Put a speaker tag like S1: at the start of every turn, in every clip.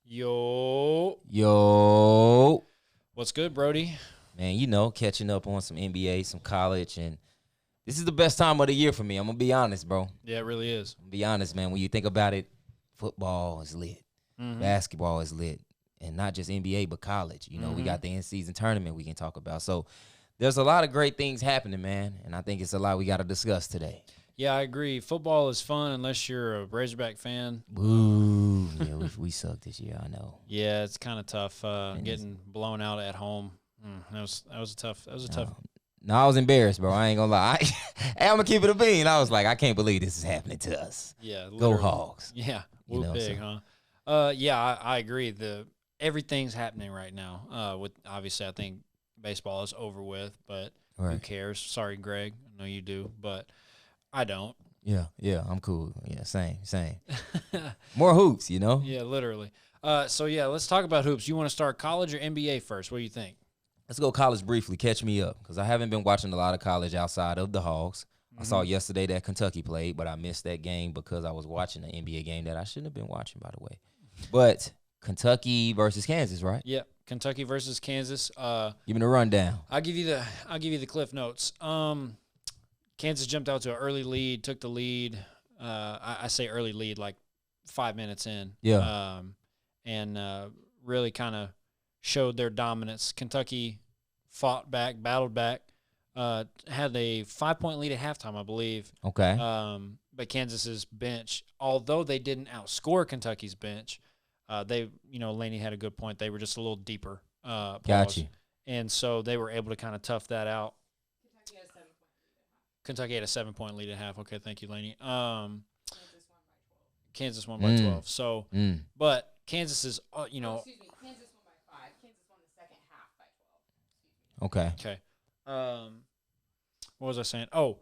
S1: Yo.
S2: What's good, Brody?
S1: Man, catching up on some NBA, some college, and this is the best time of the year for me. I'm going to be honest, bro.
S2: Yeah, it really is.
S1: I'm going to be honest, man. When you think about it, football is lit.
S2: Mm-hmm.
S1: Basketball is lit. And not just NBA, but college. We got the in-season tournament we can talk about. So there's a lot of great things happening, man, and I think it's a lot we got to discuss today.
S2: Yeah, I agree. Football is fun unless you're a Razorback fan.
S1: Ooh, yeah, we sucked this year, I know.
S2: Yeah, it's kind of tough getting blown out at home. That was a tough.
S1: No, I was embarrassed, bro. I ain't gonna lie. Hey, I'm gonna keep it a bean. I was like, I can't believe this is happening to us.
S2: Yeah, literally.
S1: Go Hogs.
S2: Yeah, big, huh? Yeah, I agree. Everything's happening right now. With obviously, I think baseball is over with, but who cares? Sorry, Greg. I know you do, but I don't.
S1: Yeah, I'm cool. Yeah, same. More hoops,
S2: Yeah, literally. So yeah, let's talk about hoops. You want to start college or NBA first? What do you think?
S1: Let's go college briefly. Catch me up, because I haven't been watching a lot of college outside of the Hogs. I saw yesterday that Kentucky played, but I missed that game because I was watching an NBA game that I shouldn't have been watching, by the way. But Kentucky versus Kansas, right?
S2: Yep, Kentucky versus Kansas.
S1: Give me the rundown.
S2: I'll give you the cliff notes. Kansas jumped out to an early lead, took the lead. I say early lead, like 5 minutes in.
S1: Yeah.
S2: And really kind of showed their dominance. Kentucky fought back, battled back, had a 5-point lead at halftime, I believe.
S1: Okay.
S2: But Kansas's bench, although they didn't outscore Kentucky's bench, Laney had a good point. They were just a little deeper.
S1: Got you.
S2: And so they were able to kind of tough that out. Kentucky had a 7-point lead at half. Okay, thank you, Laney. Kansas won by 12. So, but Kansas is,
S3: Excuse me, Kansas won by 5. Kansas won the second half by 12.
S1: Okay.
S2: What was I saying? Oh,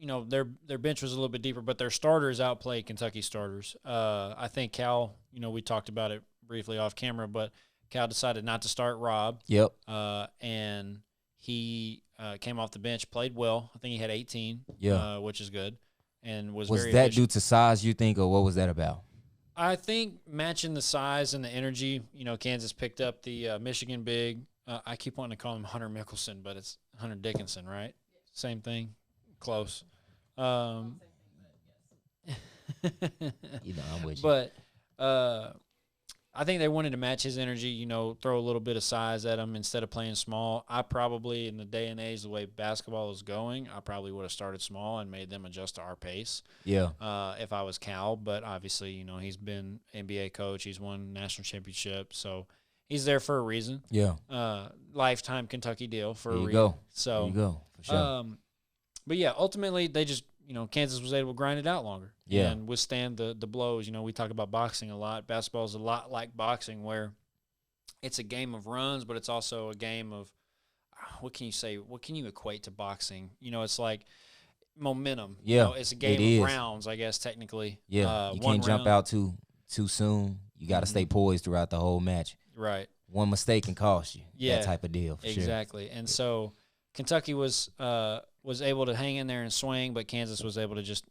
S2: their bench was a little bit deeper, but their starters outplayed Kentucky starters. I think Cal, we talked about it briefly off camera, but Cal decided not to start Rob.
S1: Yep.
S2: And he came off the bench, played well. I think he had 18, which is good, and was very
S1: that
S2: efficient.
S1: due to size, you think, or what was that about?
S2: I think matching the size and the energy, Kansas picked up the Michigan big. I keep wanting to call him Hunter Mickelson, but it's Hunter Dickinson, right? Same thing. Close.
S1: I'm with you.
S2: But I think they wanted to match his energy, throw a little bit of size at him instead of playing small. I probably, in the day and age, the way basketball is going, I probably would have started small and made them adjust to our pace.
S1: Yeah.
S2: If I was Cal, but obviously, he's been NBA coach. He's won national championship, so he's there for a reason.
S1: Yeah.
S2: Lifetime Kentucky deal for a reason.
S1: Go.
S2: So
S1: there you go. For sure.
S2: But yeah, ultimately they just, Kansas was able to grind it out longer and withstand the blows. We talk about boxing a lot. Basketball is a lot like boxing, where it's a game of runs, but it's also a game of, what can you say? What can you equate to boxing? It's like momentum.
S1: Yeah,
S2: it's a game of rounds, I guess, technically.
S1: Yeah, you can't jump out too soon. You got to stay poised throughout the whole match.
S2: Right.
S1: One mistake can cost you.
S2: Yeah,
S1: that type of deal. For
S2: exactly.
S1: Sure.
S2: And so Kentucky was able to hang in there and swing, but Kansas was able to just,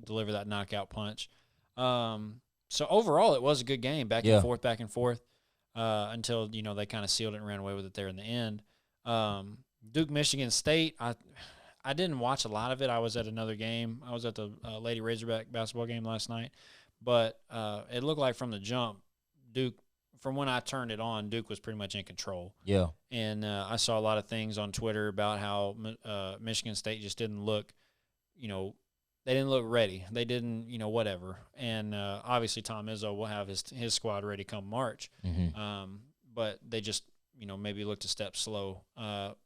S2: deliver that knockout punch. So overall, it was a good game, back and forth, until, they kind of sealed it and ran away with it there in the end. Duke, Michigan State, I didn't watch a lot of it. I was at another game. I was at the Lady Razorback basketball game last night. But it looked like from the jump, Duke, from when I turned it on, Duke was pretty much in control.
S1: Yeah.
S2: And I saw a lot of things on Twitter about how Michigan State just didn't look, they didn't look ready. They didn't, whatever. And obviously Tom Izzo will have his squad ready come March.
S1: Mm-hmm.
S2: But they just, maybe looked a step slow.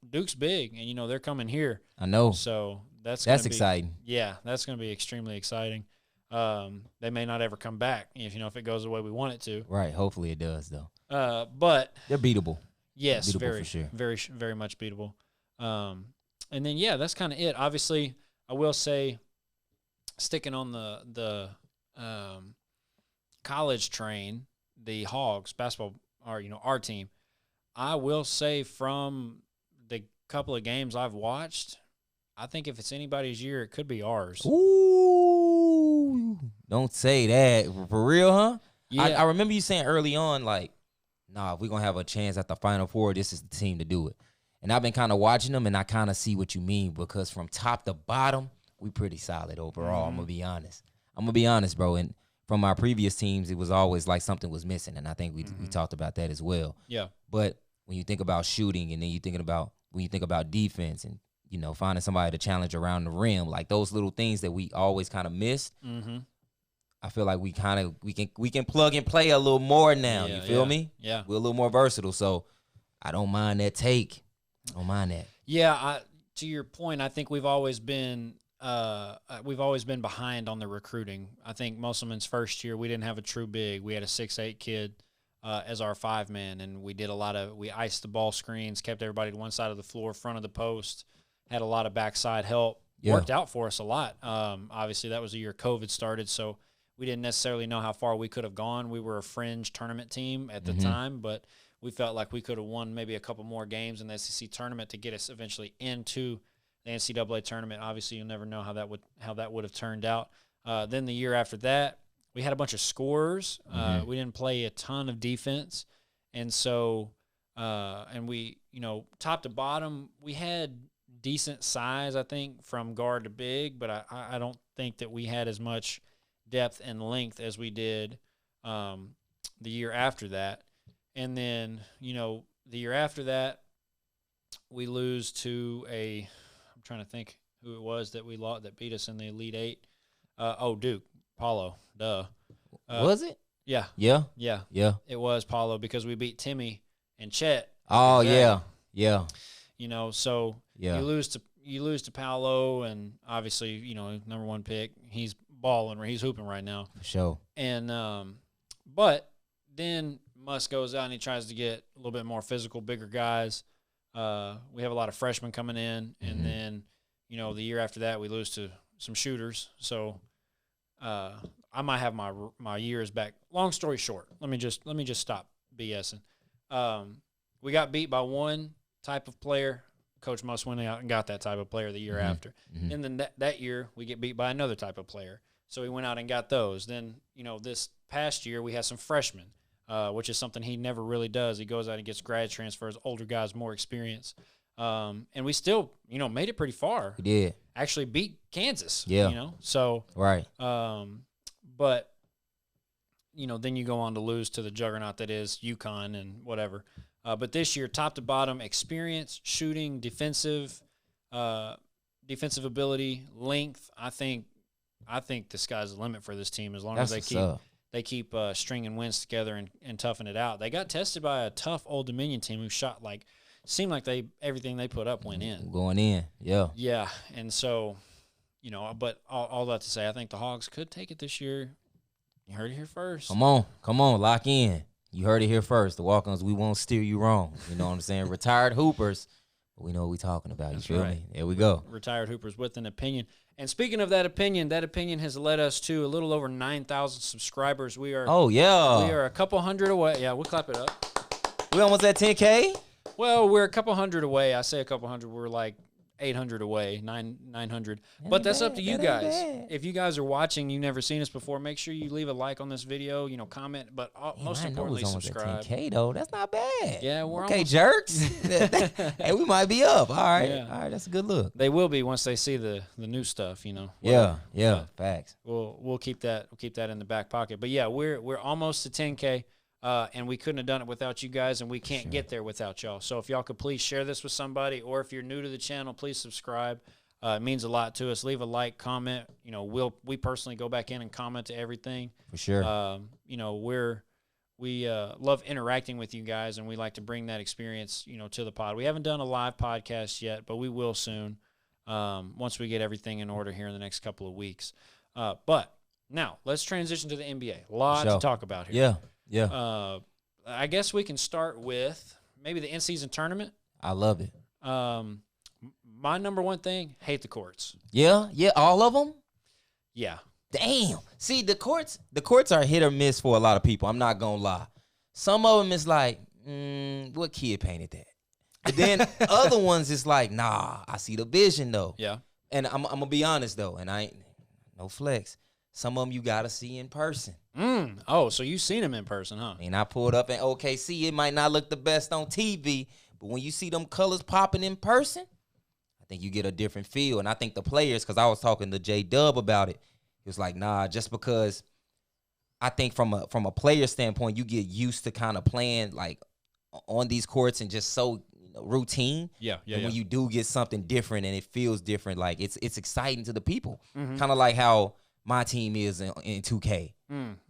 S2: Duke's big, and, they're coming here.
S1: I know.
S2: So that's
S1: exciting.
S2: Yeah, that's going to be extremely exciting. They may not ever come back if it goes the way we want it to.
S1: Right. Hopefully it does, though.
S2: But
S1: they're beatable.
S2: Yes,
S1: beatable
S2: very,
S1: for sure.
S2: very much beatable. And then that's kind of it. Obviously, I will say, sticking on the college train, the Hogs basketball, our team. I will say, from the couple of games I've watched, I think if it's anybody's year, it could be ours.
S1: Ooh, don't say that. For real, huh?
S2: Yeah.
S1: I remember you saying early on, like, nah, if we're going to have a chance at the Final Four, this is the team to do it. And I've been kind of watching them, and I kind of see what you mean because from top to bottom, we pretty solid overall. I'm going to be honest. Bro. And from our previous teams, it was always like something was missing, and I think we talked about that as well.
S2: Yeah.
S1: But when you think about shooting, and then when you think about defense, and finding somebody to challenge around the rim, like those little things that we always kind of missed.
S2: Mm-hmm.
S1: I feel like we can plug and play a little more now. You feel me?
S2: Yeah.
S1: We're a little more versatile, so I don't mind that take. I don't mind that.
S2: Yeah. To your point, I think we've always been behind on the recruiting. I think Musselman's first year, we didn't have a true big. We had a 6'8" kid as our 5-man, and we iced the ball screens, kept everybody to one side of the floor, front of the post, had a lot of backside help. Yeah. Worked out for us a lot. Obviously, that was the year COVID started, so we didn't necessarily know how far we could have gone. We were a fringe tournament team at the time, but we felt like we could have won maybe a couple more games in the SEC tournament to get us eventually into the NCAA tournament. Obviously, you'll never know how that would have turned out. Then the year after that, we had a bunch of scorers. We didn't play a ton of defense, and so and we, top to bottom, we had decent size, I think, from guard to big, but I don't think that we had as much depth and length as we did the year after that. And then, the year after that, we lose to I'm trying to think who it was that we lost that beat us in the Elite Eight. Duke, Paulo, duh.
S1: Was it?
S2: Yeah.
S1: Yeah.
S2: Yeah.
S1: Yeah.
S2: It was Paulo because we beat Timmy and Chet.
S1: Oh, yeah. Yeah.
S2: So you lose to Paulo, and obviously, number one pick. He's balling, he's hooping right now.
S1: For sure.
S2: And but then Musk goes out and he tries to get a little bit more physical, bigger guys. We have a lot of freshmen coming in, and then the year after that we lose to some shooters. So I might have my years back. Long story short, let me just stop BSing. We got beat by one type of player. Coach Musk went out and got that type of player the year after. And then that year we get beat by another type of player. So he went out and got those. Then, this past year we had some freshmen, which is something he never really does. He goes out and gets grad transfers, older guys, more experience. And we still, made it pretty far.
S1: We did.
S2: Actually beat Kansas.
S1: Yeah.
S2: So.
S1: Right.
S2: But, then you go on to lose to the juggernaut that is UConn and whatever. But this year, top to bottom, experience, shooting, defensive ability, length. I think the sky's the limit for this team as long as they keep stringing wins together and toughing it out. They got tested by a tough Old Dominion team who shot seemed like everything they put up went in.
S1: Going in, yeah.
S2: Yeah, and so, but all that to say, I think the Hogs could take it this year. You heard it here first.
S1: Come on, lock in. You heard it here first. The Walk Ons, we won't steer you wrong. You know what I'm saying? Retired hoopers, but we know what we're talking about.
S2: That's
S1: you feel me? There we go.
S2: Retired hoopers with an opinion. And speaking of that opinion has led us to a little over 9,000 subscribers. We are.
S1: Oh yeah.
S2: We are a couple hundred away. Yeah, we'll clap it up.
S1: We almost at 10K.
S2: Well, we're a couple hundred away. I say a couple hundred. We're like 800 away, 900. But that's up to you guys. If you guys are watching, you've never seen us before, make sure you leave a like on this video, comment, but most importantly, subscribe.
S1: 10K though, that's not bad.
S2: Yeah, we're
S1: okay, jerks. Hey, we might be up. All right,
S2: yeah.
S1: All right, that's a good look.
S2: They will be once they see the new stuff,
S1: Yeah, facts.
S2: We'll keep that in the back pocket. But yeah, we're almost to 10K. And we couldn't have done it without you guys, and we can't get there without y'all. So if y'all could please share this with somebody, or if you're new to the channel, please subscribe. It means a lot to us. Leave a like, comment. We personally go back in and comment to everything.
S1: For sure.
S2: We love interacting with you guys, and we like to bring that experience, to the pod. We haven't done a live podcast yet, but we will soon, once we get everything in order here in the next couple of weeks. But now let's transition to the NBA. A lot to talk about here.
S1: Yeah.
S2: Yeah. I guess we can start with maybe the in-season tournament.
S1: I love it.
S2: My number one thing, hate the courts.
S1: Yeah, all of them?
S2: Yeah.
S1: Damn. See, the courts are hit or miss for a lot of people. I'm not going to lie. Some of them is like, what kid painted that? But then other ones is like, nah, I see the vision though.
S2: Yeah.
S1: And I'm going to be honest though, and I ain't no flex. Some of them you got to see in person.
S2: Oh, so you've seen him in person, huh?
S1: And I pulled up in OKC. It might not look the best on TV, but when you see them colors popping in person, I think you get a different feel. And I think the players, because I was talking to J-Dub about it, he was like, nah, just because I think from a player standpoint, you get used to kind of playing like on these courts and just so routine.
S2: Yeah.
S1: When you do get something different and it feels different, like it's exciting to the people. Kind of like how my team is in 2K.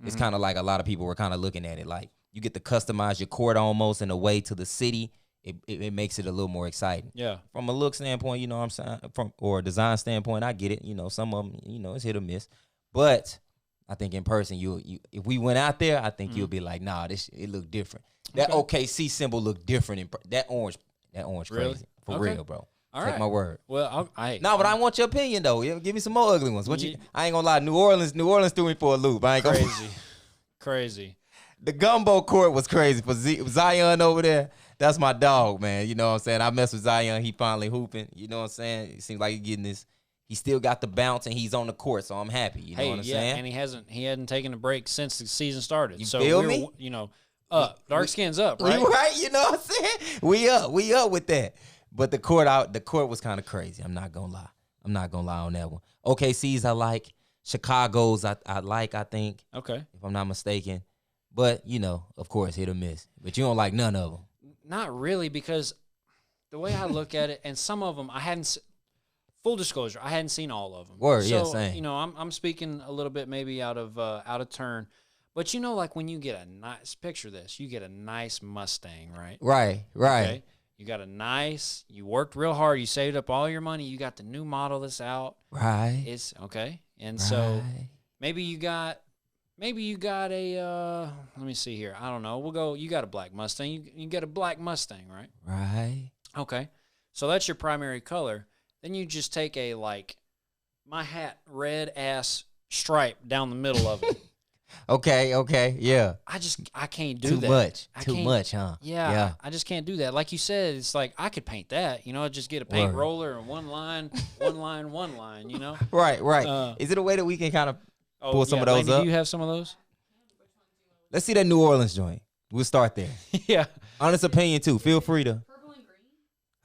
S1: It's kind of like a lot of people were kind of looking at it like you get to customize your court almost in a way to the city. It makes it a little more exciting.
S2: Yeah.
S1: From a look standpoint, you know what I'm saying, or a design standpoint, I get it. You know, some of them, you know, it's hit or miss. But I think in person, you if we went out there, I think you'll be like, nah, it looked different. That OKC symbol looked different. That orange
S2: Really?
S1: crazy. For real, bro.
S2: All
S1: Take
S2: right.
S1: my word.
S2: Well,
S1: but I want your opinion though. Give me some more ugly ones. I ain't gonna lie. New Orleans threw me for a loop. I ain't gonna
S2: crazy.
S1: The gumbo court was crazy for Zion over there. That's my dog, man. You know what I'm saying? I mess with Zion. He finally hooping. You know what I'm saying? It seems like he's getting this. He still got the bounce and he's on the court, so I'm happy. You know what I'm saying?
S2: And he hadn't taken a break since the season started.
S1: You
S2: so
S1: feel me?
S2: You know, dark skin's up, right?
S1: Right? You know what I'm saying? We up with that. But the court was kind of crazy. I'm not gonna lie. On that one. OKC's I like. Chicago's I like, I think.
S2: Okay.
S1: If I'm not mistaken. But, you know, of course, hit or miss. But you don't like none of them.
S2: Not really, because the way I look at it, and some of them full disclosure, I hadn't seen all of them.
S1: Word,
S2: so,
S1: yeah, same.
S2: You know, I'm speaking a little bit maybe out of turn. But you know, like when you get a nice, picture this, you get a nice Mustang, right?
S1: Right.
S2: Okay? You worked real hard, you saved up all your money, you got the new model that's out.
S1: Right.
S2: It's okay. And so maybe you got a let me see here. I don't know. You got a black Mustang. You got a black Mustang, right?
S1: Right.
S2: Okay. So that's your primary color. Then you just take a my hat red ass stripe down the middle of it.
S1: Okay, yeah.
S2: I can't do that.
S1: Too much, huh?
S2: Yeah, I just can't do that. Like you said, it's like I could paint that, you know, just get a paint roller and one line, you know?
S1: Right. Is it a way that we can kind of pull some of those
S2: Lady,
S1: up?
S2: Do you have some of those?
S1: Let's see that New Orleans joint. We'll start there.
S2: Yeah.
S1: Honest opinion, too. Feel free to.
S3: Purple and green?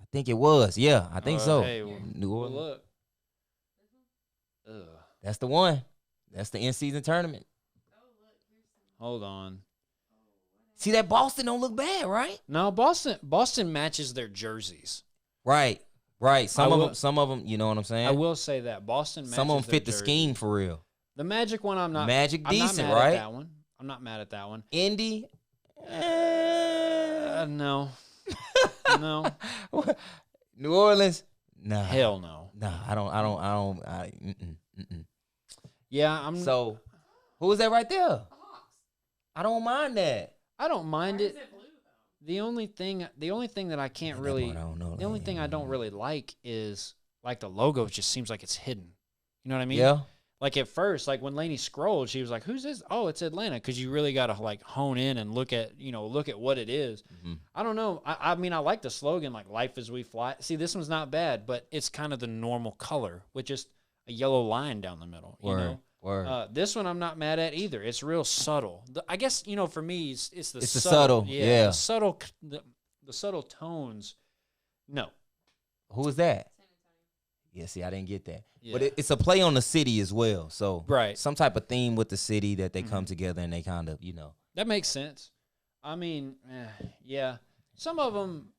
S1: I think it was. Yeah, I think so.
S2: Hey,
S1: New Orleans.
S2: Look.
S1: That's the one. That's the in-season tournament.
S2: Hold on.
S1: See, that Boston don't look bad, right?
S2: No, Boston matches their jerseys.
S1: Right. Some of them, you know what I'm saying?
S2: I will say that Boston matches
S1: some of them fit the
S2: jersey.
S1: scheme for real.
S2: The Magic one, I'm not.
S1: Magic
S2: I'm
S1: decent,
S2: not mad
S1: right?
S2: At that one. I'm not mad at that one.
S1: Indy?
S2: No. No.
S1: New Orleans? Nah.
S2: Hell no.
S1: Nah, I don't.
S2: Yeah,
S1: So, who is that right there?
S3: The Hogs.
S1: I don't mind that.
S2: I don't mind
S3: Why
S2: it.
S3: is it blue, though?
S2: The only thing that I can't really,
S1: I don't know.
S2: the only thing I don't really like is like the logo just seems like it's hidden. You know what I mean?
S1: Yeah.
S2: Like at first, like when Lainey scrolled, she was like, "Who's this?" Oh, it's Atlanta, because you really got to like hone in and look at what it is.
S1: Mm-hmm.
S2: I don't know. I mean, I like the slogan, like "Life as we fly." See, this one's not bad, but it's kind of the normal color with just a yellow line down the middle. You know?
S1: Word.
S2: This one I'm not mad at either. It's real subtle. I guess for me, it's the
S1: subtle. Yeah.
S2: The subtle tones. No.
S1: Who is that? Yeah, see, I didn't get that.
S2: Yeah.
S1: But it's a play on the city as well. So
S2: Right.
S1: some type of theme with the city that they come together and they kind of,
S2: That makes sense. I mean, yeah. Some of them,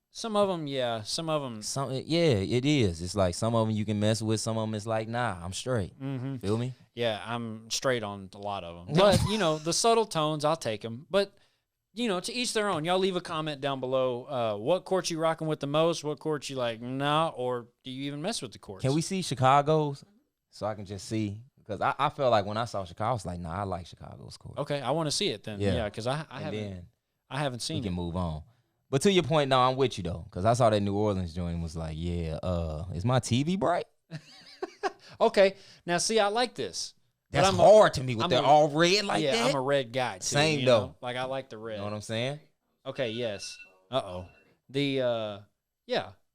S2: yeah. Some of them.
S1: Yeah, it is. It's like some of them you can mess with. Some of them it's like, nah, I'm straight.
S2: Mm-hmm.
S1: Feel me?
S2: Yeah, I'm straight on a lot of them. But, the subtle tones, I'll take them. But, to each their own. Y'all leave a comment down below. What court you rocking with the most? What court you like, nah? Or do you even mess with the courts?
S1: Can we see Chicago's so I can just see? Because I felt like when I saw Chicago, I was like, nah, I like Chicago's court.
S2: Okay, I want to see it then.
S1: Yeah.
S2: Yeah, because I haven't seen
S1: We can
S2: it.
S1: move on. But to your point, no, I'm with you, though. Because I saw that New Orleans joint and was like, yeah, is my TV bright?
S2: Okay, now see, I like this.
S1: That's hard to me with
S2: I'm
S1: that all red like that.
S2: Yeah, I'm a red guy too.
S1: Same though.
S2: Like I like the red.
S1: You know what I'm saying?
S2: Okay, yes. Yeah,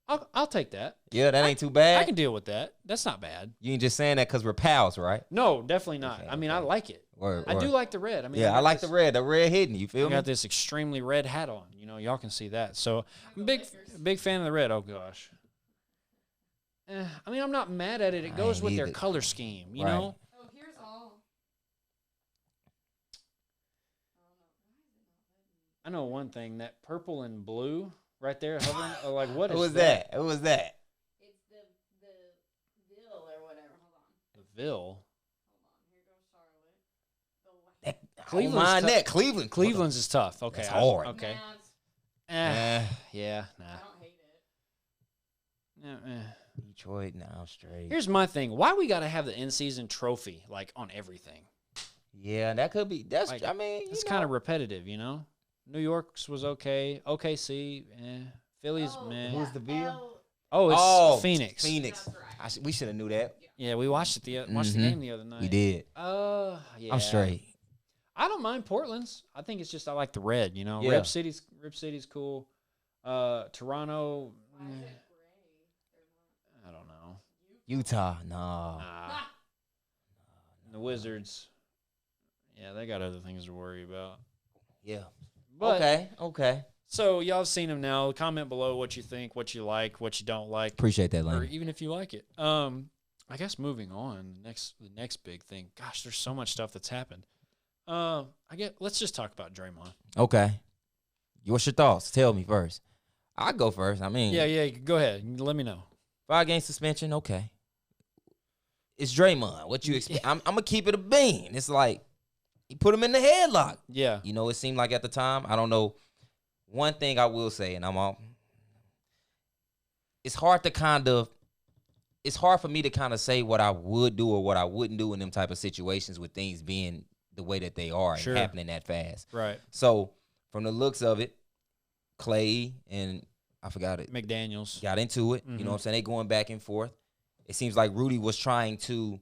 S2: I'll take that.
S1: Yeah, that ain't too bad.
S2: I can deal with that. That's not bad.
S1: You ain't just saying that because we're pals, right?
S2: No, definitely not.
S1: Okay,
S2: I mean, I like it. I do like the red. I mean,
S1: I like the red hitting. You feel me?
S2: I got this extremely red hat on. You know, y'all can see that. So I'm a big fan of the red. Oh gosh. I mean, I'm not mad at it. It goes with their color scheme. You know.
S3: Oh, here's all.
S2: I know one thing. That purple and blue right there hovering. Like what is
S1: Who was that? Who was that?
S3: It's the Ville or whatever. Hold on.
S2: The Ville.
S3: Hold on. Here goes Charlotte.
S1: Cleveland.
S2: Cleveland's is tough. Okay.
S1: That's hard.
S2: Okay.
S3: Nah,
S2: Yeah. Nah.
S3: I don't hate it.
S1: Detroit now straight.
S2: Here's my thing. Why we got to have the in-season trophy like on everything?
S1: Yeah, that could be. That's.
S2: Like,
S1: I mean,
S2: it's kind of repetitive, you know. New York's was okay. OKC, Phillies, man.
S1: Who's the Ville?
S2: It's Phoenix.
S1: Phoenix.
S3: Right.
S1: We should have knew that.
S2: Yeah, we watched it. Watched the game the other night.
S1: We did.
S2: Yeah.
S1: I'm straight.
S2: I don't mind Portland's. I think it's just I like the red. You know,
S1: Yeah.
S2: Rip City's cool. Toronto. I don't know.
S1: Utah, no.
S2: The Wizards. Yeah, they got other things to worry about.
S1: Yeah.
S2: But,
S1: Okay.
S2: So y'all have seen them now. Comment below what you think, what you like, what you don't like.
S1: Appreciate that,
S2: Or
S1: Lane.
S2: even if you like it. I guess moving on, the next big thing. Gosh, there's so much stuff that's happened. Let's just talk about Draymond.
S1: Okay. What's your thoughts? Tell me first. I'll go first. I mean,
S2: Yeah, go ahead. Let me know.
S1: 5-game suspension, okay. It's Draymond. What you expect? I'm going to keep it a bean. It's like, he put him in the headlock.
S2: Yeah.
S1: You know, it seemed like at the time, I don't know. One thing I will say, and it's hard for me to kind of say what I would do or what I wouldn't do in them type of situations with things being the way that they are and happening that fast.
S2: Right.
S1: So, from the looks of it, Clay and I forgot it.
S2: McDaniels
S1: Got into it. You know what I'm saying? They going back and forth. It seems like Rudy was trying to,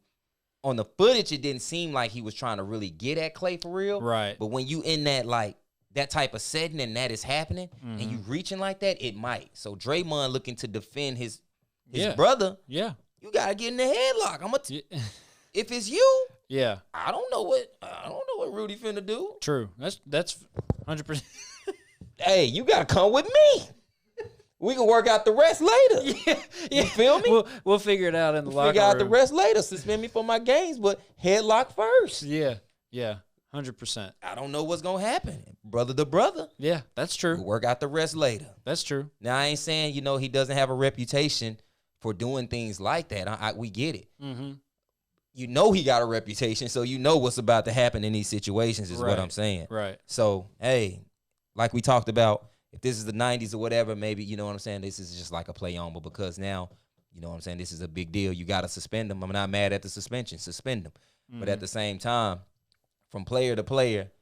S1: on the footage, it didn't seem like he was trying to really get at Clay for real.
S2: Right.
S1: But when you in that, like, that type of setting and that is happening and you reaching like that, it might. So Draymond looking to defend his brother.
S2: Yeah.
S1: You got to get in the headlock. If it's you,
S2: yeah.
S1: I don't know what Rudy finna do.
S2: True. That's 100%.
S1: Hey, you got to come with me. We can work out the rest later. You feel me?
S2: We'll figure it out in the locker room.
S1: Figure out the rest later. Suspend me for my games, but headlock first.
S2: Yeah. 100%.
S1: I don't know what's gonna happen, brother to brother.
S2: Yeah, that's true.
S1: We'll work out the rest later.
S2: That's true.
S1: Now I ain't saying he doesn't have a reputation for doing things like that. We get it.
S2: Mm-hmm.
S1: You know he got a reputation, so you know what's about to happen in these situations. Is what I'm saying.
S2: Right.
S1: So hey, like we talked about. If this is the 90s or whatever, maybe, you know what I'm saying, this is just like a play on. But because now, you know what I'm saying, this is a big deal. You got to suspend them. I'm not mad at the suspension. Suspend them. But at the same time, from player to player,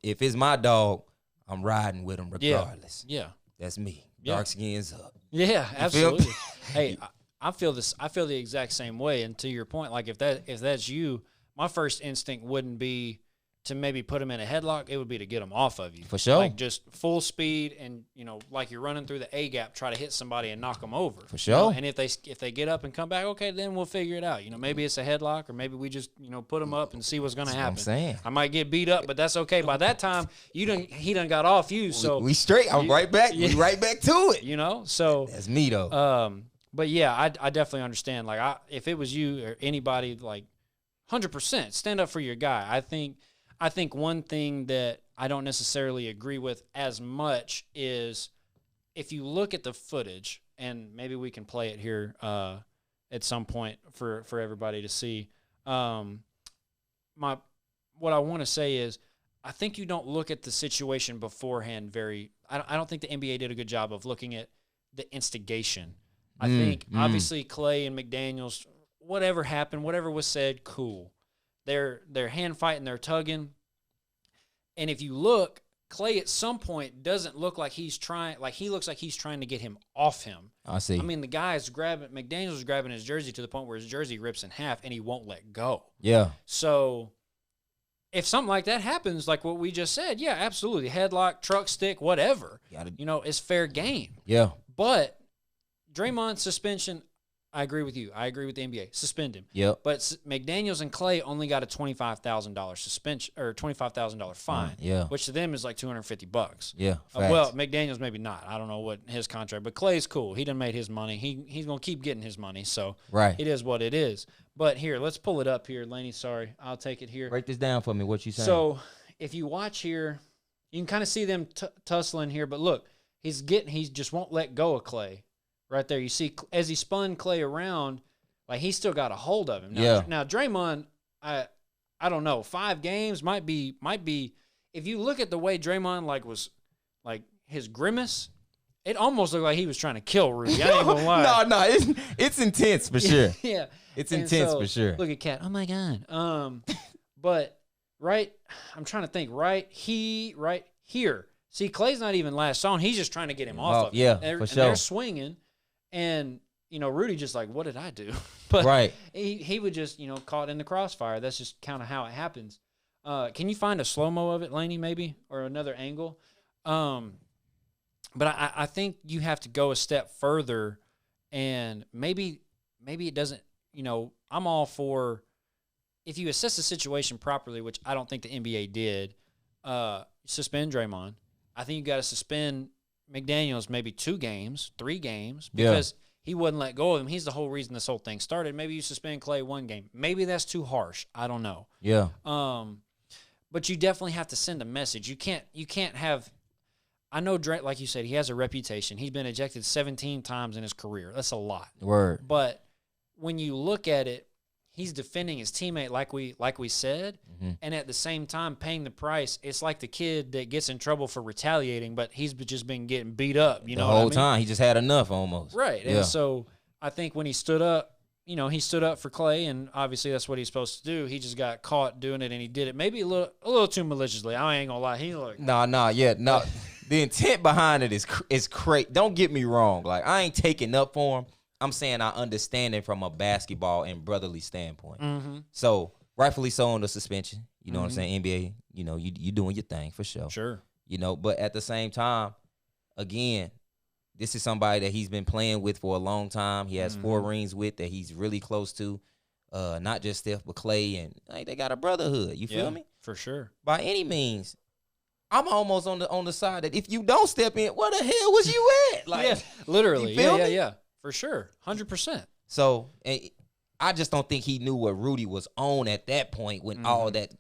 S1: if it's my dog, I'm riding with him regardless.
S2: Yeah.
S1: That's me.
S2: Yeah.
S1: Dark skin's up.
S2: Yeah, absolutely. Hey, I feel this. I feel the exact same way. And to your point, like if that's you, my first instinct wouldn't be to maybe put him in a headlock. It would be to get him off of you.
S1: For sure.
S2: Like just full speed and, like you're running through the A gap, try to hit somebody and knock them over.
S1: For sure.
S2: And if they get up and come back, okay, then we'll figure it out. Maybe it's a headlock or maybe we just, put them up and see what's going to happen.
S1: What I'm saying.
S2: I might get beat up, but that's okay. By that time, he done got off you. So
S1: we straight. I'm right back. We right back to it.
S2: So
S1: that's me though.
S2: But yeah, I definitely understand. Like if it was you or anybody, like 100% stand up for your guy. I think one thing that I don't necessarily agree with as much is if you look at the footage, and maybe we can play it here at some point for everybody to see. What I want to say is I think you don't look at the situation beforehand I don't think the NBA did a good job of looking at the instigation. I think obviously Clay and McDaniels, whatever happened, whatever was said, cool. They're hand fighting, they're tugging. And if you look, Clay at some point doesn't look like he looks like he's trying to get him off him.
S1: I see.
S2: I mean, McDaniels is grabbing his jersey to the point where his jersey rips in half and he won't let go.
S1: Yeah.
S2: So if something like that happens, like what we just said, yeah, absolutely. Headlock, truck stick, whatever. It's fair game.
S1: Yeah.
S2: But Draymond's suspension, I agree with you. I agree with the NBA. Suspend him.
S1: Yep.
S2: But McDaniels and Clay only got a $25,000 suspension or $25,000 fine.
S1: Yeah.
S2: Which to them is like $250.
S1: Yeah.
S2: Well, McDaniels maybe not. I don't know what his contract, but Clay's cool. He done made his money. He's gonna keep getting his money. So it is what it is. But here, let's pull it up here, Laney. Sorry, I'll take it here.
S1: Break this down for me. What you saying?
S2: So if you watch here, you can kind of see them tussling here. But look, he just won't let go of Clay. Right there, you see as he spun Clay around, like he still got a hold of him. Now Draymond, I don't know. 5 games might be. If you look at the way Draymond was his grimace, it almost looked like he was trying to kill Rudy. I ain't gonna lie.
S1: No, it's intense for sure.
S2: Yeah,
S1: it's intense for sure.
S2: Look at Cat. Oh my God. But I'm trying to think. Right here. See, Clay's not even last on. He's just trying to get him off of him.
S1: Yeah, for sure.
S2: They're swinging. And, Rudy just like, what did I do? But he would just, caught in the crossfire. That's just kind of how it happens. Can you find a slow-mo of it, Laney, maybe? Or another angle? But I think you have to go a step further. And maybe it doesn't, I'm all for, if you assess the situation properly, which I don't think the NBA did, suspend Draymond. I think you got to suspend McDaniels maybe 2 games, 3 games, because he wouldn't let go of him. He's the whole reason this whole thing started. Maybe you suspend Clay 1 game. Maybe that's too harsh. I don't know.
S1: Yeah.
S2: But you definitely have to send a message. You can't have. I know Dre, like you said, he has a reputation. He's been ejected 17 times in his career. That's a lot.
S1: Word.
S2: But when you look at it, he's defending his teammate like we said, and at the same time paying the price. It's like the kid that gets in trouble for retaliating, but he's just been getting beat up.
S1: The whole time. He just had enough almost.
S2: Right.
S1: Yeah.
S2: And so I think when he stood up, he stood up for Clay, and obviously that's what he's supposed to do. He just got caught doing it, and he did it maybe a little too maliciously. I ain't gonna lie. He looked.
S1: No. The intent behind it is crazy. Don't get me wrong. Like, I ain't taking up for him. I'm saying I understand it from a basketball and brotherly standpoint.
S2: Mm-hmm.
S1: So, rightfully so on the suspension. You know what I'm saying? NBA, you doing your thing for sure.
S2: Sure.
S1: But at the same time, again, this is somebody that he's been playing with for a long time. He has 4 rings with that he's really close to. Not just Steph, but Clay. And they got a brotherhood. You feel me?
S2: For sure.
S1: By any means. I'm almost on the side that if you don't step in, where the hell was you at? Like,
S2: literally.
S1: You feel me?
S2: Yeah. For sure. 100%.
S1: So, I just don't think he knew what Rudy was on at that point when all that.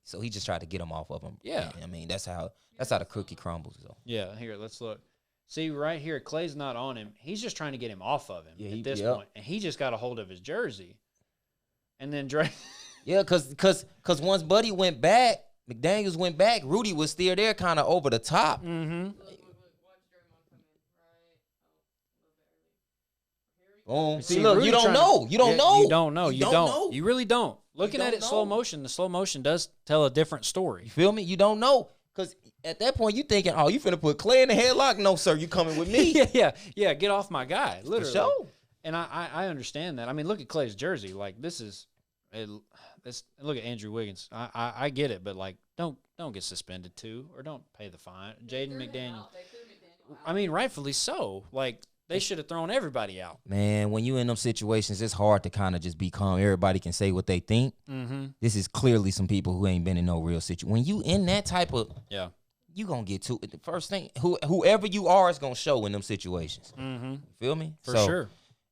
S1: So he just tried to get him off of him.
S2: Yeah.
S1: I mean, that's how the cookie crumbles. So.
S2: Yeah. Here, let's look. See right here, Clay's not on him. He's just trying to get him off of him at this point, and he just got a hold of his jersey. And then Dre.
S1: Yeah, because once Buddy went back, McDaniels went back. Rudy was still there, kind of over the top.
S2: Mm-hmm.
S1: Boom. See, look, you don't know. You don't know.
S2: You don't know. You don't. You really don't. Looking at it slow motion, the slow motion does tell a different story.
S1: You feel me? You don't know. Because at that point, you thinking, oh, you finna put Clay in the headlock? No, sir, you coming with me.
S2: Yeah, get off my guy, literally.
S1: For sure.
S2: And I understand that. I mean, look at Clay's jersey. Like, this is look at Andrew Wiggins. I get it, but, like, don't get suspended, too, or don't pay the fine. Jaden McDaniels. I mean, rightfully so. Like, they should have thrown everybody out.
S1: Man, when you in them situations, it's hard to kind of just be calm. Everybody can say what they think.
S2: Mm-hmm.
S1: This is clearly some people who ain't been in no real situation. When you in that type of, you going to get to it. The first thing, whoever you are is going to show in them situations.
S2: Mm-hmm.
S1: Feel me?
S2: For sure.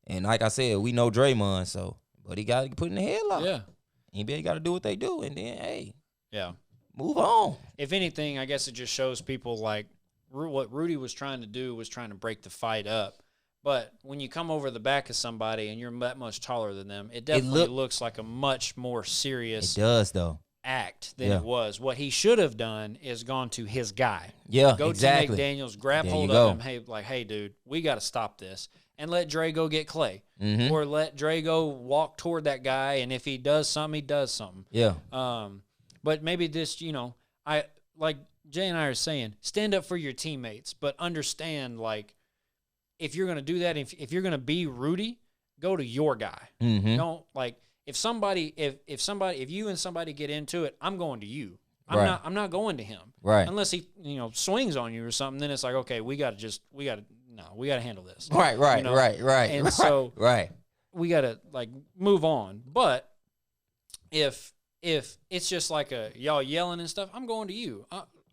S1: And like I said, we know Draymond, but he got to put in the headlock.
S2: Yeah.
S1: NBA got to do what they do, and then, hey.
S2: Yeah.
S1: Move on.
S2: If anything, I guess it just shows people, like, what Rudy was trying to do was trying to break the fight up. But when you come over the back of somebody and you're that much taller than them, it definitely looks like a much more serious act than it was. What he should have done is gone to his guy.
S1: Yeah,
S2: go
S1: exactly.
S2: to McDaniels, grab hold of him. Hey, dude, we got to stop this. And let Dre go get Clay.
S1: Mm-hmm.
S2: Or let Dre go walk toward that guy, and if he does something, he does something.
S1: Yeah.
S2: But maybe this, like Jay and I are saying, stand up for your teammates, but understand, like, if you're going to do that, if you're going to be Rudy, go to your guy.
S1: Mm-hmm.
S2: Don't, like, if you and somebody get into it, I'm going to you. I'm not going to him.
S1: Right.
S2: Unless he, swings on you or something, then it's like, okay, we got to handle this.
S1: Right.
S2: And so, we gotta like move on. But if it's just like y'all yelling and stuff, I'm going to you.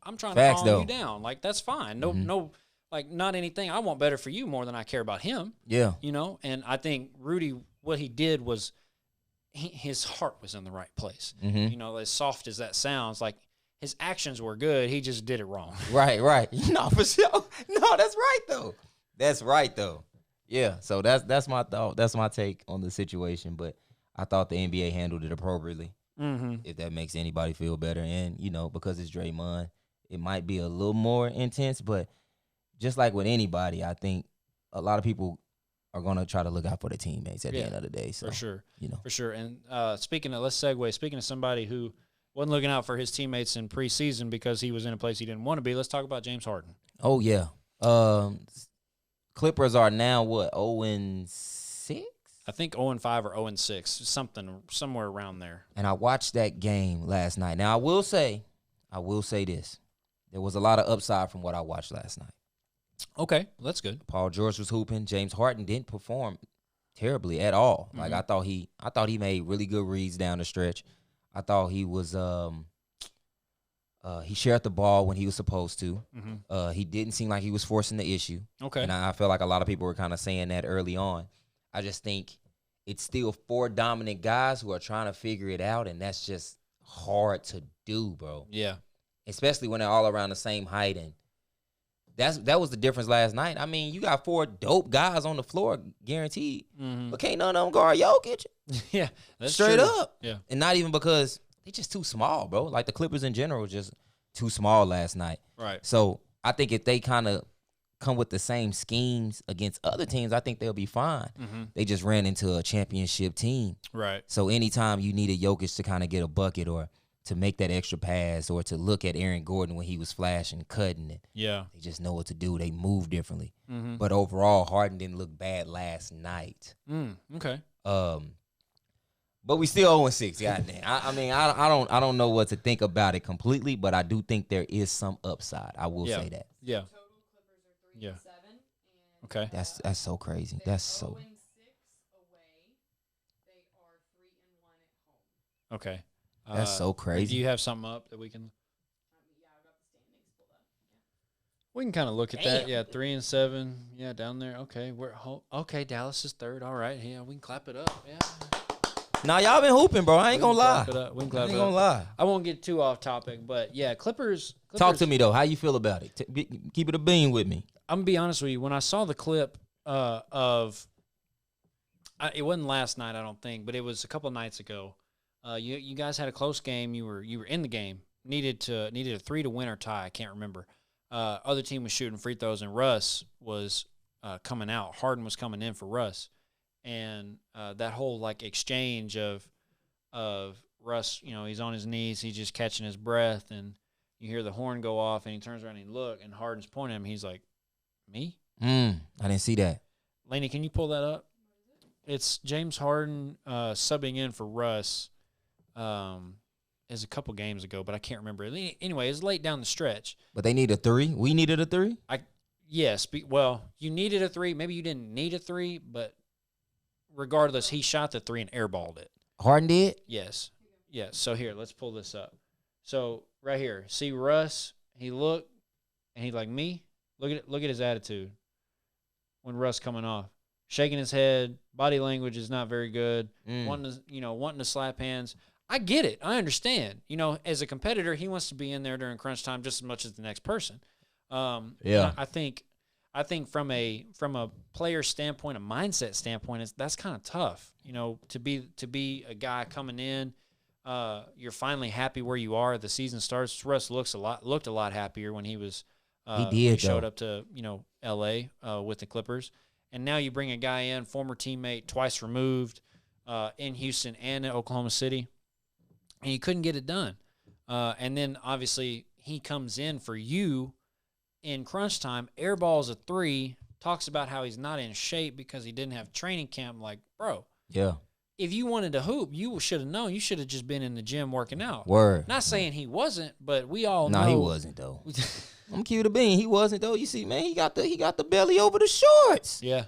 S2: I'm trying to calm you down. Like, that's fine. No, like, not anything. I want better for you more than I care about him.
S1: Yeah.
S2: You know, and I think Rudy, what he did was his heart was in the right place.
S1: Mm-hmm.
S2: You know, as soft as that sounds, like, his actions were good. He just did it wrong.
S1: Right. No, for sure. No, that's right, though. Yeah, so that's my thought. That's my take on the situation. But I thought the NBA handled it appropriately.
S2: Mm-hmm.
S1: If that makes anybody feel better. And, you know, because it's Draymond, it might be a little more intense. But just like with anybody, I think a lot of people are going to try to look out for their teammates at the end of the day. So,
S2: for sure.
S1: You know.
S2: For sure. And let's segue. Speaking of somebody who wasn't looking out for his teammates in preseason because he was in a place he didn't want to be, let's talk about James Harden.
S1: Oh, yeah. Clippers are now, what, 0-6?
S2: I think 0-5 or 0-6, somewhere around there.
S1: And I watched that game last night. Now, I will say this. There was a lot of upside from what I watched last night.
S2: Okay, that's good.
S1: Paul George was hooping. James Harden didn't perform terribly at all. Mm-hmm. Like, I thought he made really good reads down the stretch. I thought he was he shared the ball when he was supposed to. Mm-hmm. He didn't seem like he was forcing the issue.
S2: Okay.
S1: And I feel like a lot of people were kind of saying that early on. I just think it's still 4 dominant guys who are trying to figure it out, and that's just hard to do, bro.
S2: Yeah.
S1: Especially when they're all around the same height, and that was the difference last night. I mean, you got 4 dope guys on the floor, guaranteed, but can't none of them guard Jokic.
S2: Yeah, that's
S1: straight
S2: true.
S1: up.
S2: Yeah,
S1: and not even because they're just too small, bro. Like the Clippers in general, just too small last night.
S2: Right.
S1: So I think if they kind of come with the same schemes against other teams, I think they'll be fine. Mm-hmm. They just ran into a championship team.
S2: Right.
S1: So anytime you needed Jokic to kind of get a bucket or to make that extra pass or to look at Aaron Gordon when he was flashing, cutting it, they just know what to do. They move differently. Mm-hmm. But overall, Harden didn't look bad last night.
S2: Okay.
S1: But we still 0-6. Goddamn. I don't know what to think about it completely, but I do think there is some upside. I will say that.
S2: Yeah.
S3: Total Clippers are 3-7. And
S2: okay.
S1: That's so crazy. That's so.
S3: 0-6 away. They are 3-1 at home.
S2: Okay.
S1: That's so crazy.
S2: Do you have something up that we can?
S3: Yeah, I got the standings pulled up. Yeah.
S2: We can kind of look at that. Yeah, 3-7. Yeah, down there. Okay, okay. Dallas is 3rd. All right. Yeah, we can clap it up. Yeah.
S1: Nah, y'all been hooping, bro. I ain't gonna lie.
S2: We can clap it up.
S1: I ain't gonna lie.
S2: I won't get too off topic, but yeah, Clippers.
S1: Talk to me though. How you feel about it? Keep it a bean with me.
S2: I'm gonna be honest with you. When I saw the clip it wasn't last night, I don't think, but it was a couple of nights ago. You guys had a close game. You were in the game. Needed a 3 to win or tie. I can't remember. Other team was shooting free throws, and Russ was coming out. Harden was coming in for Russ, and that whole like exchange of Russ, you know, he's on his knees, he's just catching his breath, and you hear the horn go off, and he turns around and he look, and Harden's pointing at him. He's like, "Me?"
S1: I didn't see that.
S2: Lainey, can you pull that up? It's James Harden subbing in for Russ. Is a couple games ago, but I can't remember. Anyway, it's late down the stretch.
S1: But they need a 3? We needed a 3?
S2: Yes. Well, you needed a 3. Maybe you didn't need a 3, but regardless, he shot the 3 and airballed it.
S1: Harden did?
S2: Yes. Yes. So here, let's pull this up. So right here, see Russ, he looked, and he's like, "Me?" Look at his attitude when Russ coming off. Shaking his head, body language is not very good. Wanting to slap hands. I get it. I understand. You know, as a competitor, he wants to be in there during crunch time just as much as the next person. I think from a player standpoint, a mindset standpoint, that's kind of tough. You know, to be a guy coming in, you're finally happy where you are. The season starts. Russ looked a lot happier when he was. He showed up to L.A. With the Clippers, and now you bring a guy in, former teammate, twice removed, in Houston and in Oklahoma City. And he couldn't get it done. And then, obviously, he comes in for you in crunch time, airballs a 3, talks about how he's not in shape because he didn't have training camp. Like, bro.
S1: Yeah.
S2: If you wanted to hoop, you should have known. You should have just been in the gym working out.
S1: Word.
S2: Not saying he wasn't, but we all know.
S1: No, he wasn't, though. I'm gonna keep it a bean. He wasn't though. You see, man, he got the belly over the shorts.
S2: Yeah,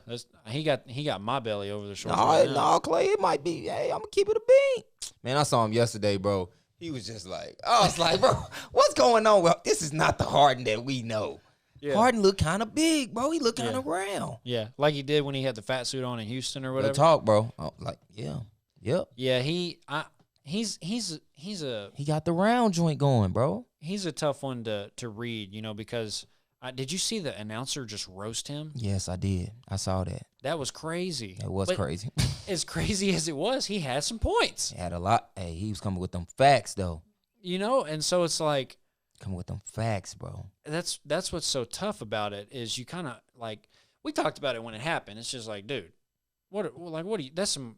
S2: he got my belly over the shorts.
S1: No, Clay, it might be. Hey, I'm gonna keep it a bean. Man, I saw him yesterday, bro. He was just like, I was like, bro, what's going on? Well, this is not the Harden that we know. Yeah. Harden looked kind of big, bro. He looked kind of round.
S2: Yeah, like he did when he had the fat suit on in Houston or whatever.
S1: Real talk, bro. Like, yeah, yep.
S2: Yeah, he
S1: got the round joint going, bro.
S2: He's a tough one to read, because did you see the announcer just roast him?
S1: Yes, I did. I saw that.
S2: That was crazy.
S1: It was crazy.
S2: As crazy as it was, he had some points.
S1: He had a lot. Hey, he was coming with them facts, though.
S2: And so it's like
S1: coming with them facts, bro.
S2: That's what's so tough about it is you kind of like we talked about it when it happened. It's just like, dude, what do you? That's some